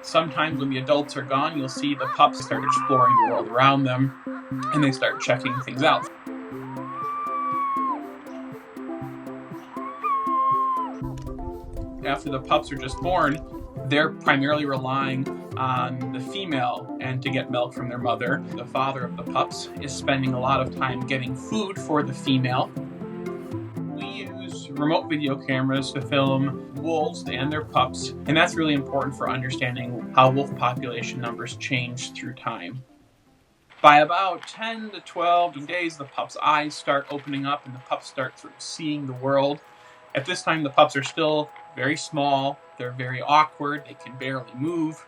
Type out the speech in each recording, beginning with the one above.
Sometimes when the adults are gone, you'll see the pups start exploring the world around them, and they start checking things out. After the pups are just born, they're primarily relying on the female and to get milk from their mother. The father of the pups is spending a lot of time getting food for the female. We use remote video cameras to film wolves and their pups, and that's really important for understanding how wolf population numbers change through time. By about 10 to 12 days, the pup's eyes start opening up and the pups start sort of seeing the world. At this time, the pups are still very small, they're very awkward, they can barely move.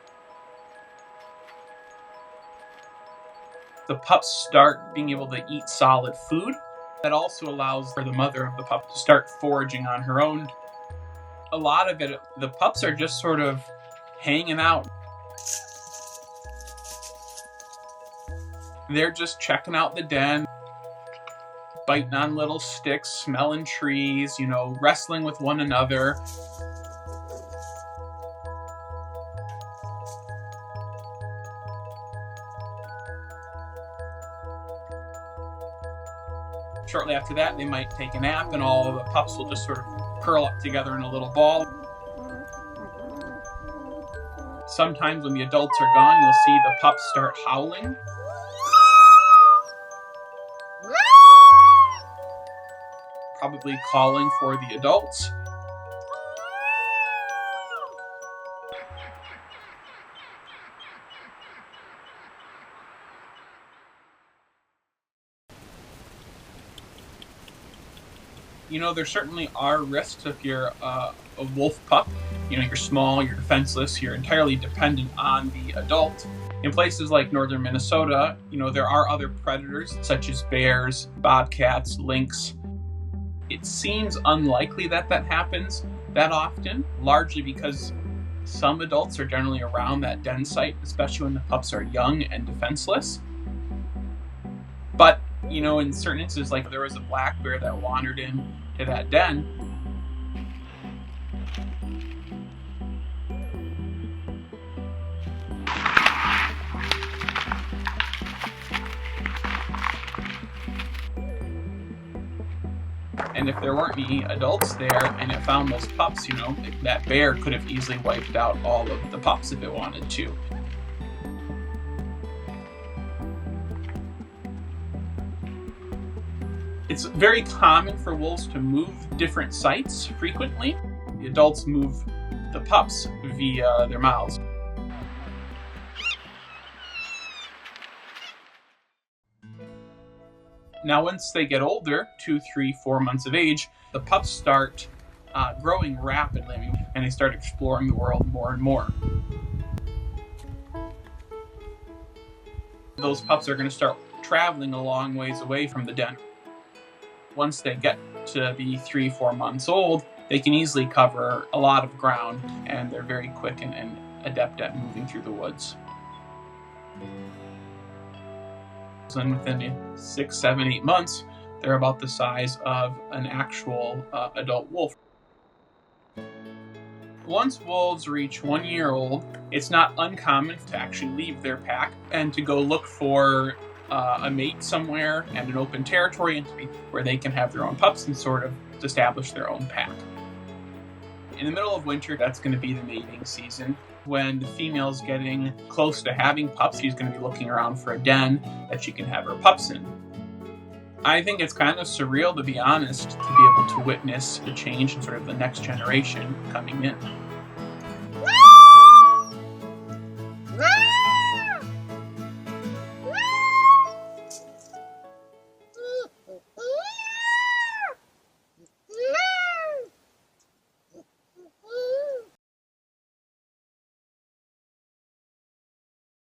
The pups start being able to eat solid food. That also allows for the mother of the pup to start foraging on her own. A lot of it, the pups are just sort of hanging out. They're just checking out the den, biting on little sticks, smelling trees, wrestling with one another. Shortly after that, they might take a nap, and all of the pups will just sort of curl up together in a little ball. Sometimes when the adults are gone, you'll see the pups start howling. Probably calling for the adults. There certainly are risks if you're a wolf pup. You're small, you're defenseless, you're entirely dependent on the adult. In places like northern Minnesota, there are other predators such as bears, bobcats, lynx. It seems unlikely that happens that often, largely because some adults are generally around that den site, especially when the pups are young and defenseless. But, in certain instances, like there was a black bear that wandered into that den. And if there weren't any adults there and it found those pups, that bear could have easily wiped out all of the pups if it wanted to. It's very common for wolves to move different sites frequently. The adults move the pups via their mouths. Now, once they get older, 2, 3, 4 months of age, the pups start growing rapidly, and they start exploring the world more and more. Those pups are going to start traveling a long ways away from the den. Once they get to be 3, 4 months old, they can easily cover a lot of ground, and they're very quick and adept at moving through the woods. And within 6, 7, 8 months, they're about the size of an actual adult wolf. Once wolves reach 1 year old, it's not uncommon to actually leave their pack and to go look for a mate somewhere and an open territory and to be where they can have their own pups and sort of establish their own pack. In the middle of winter, that's going to be the mating season. When the female's getting close to having pups, she's going to be looking around for a den that she can have her pups in. I think it's kind of surreal, to be honest, to be able to witness the change in sort of the next generation coming in.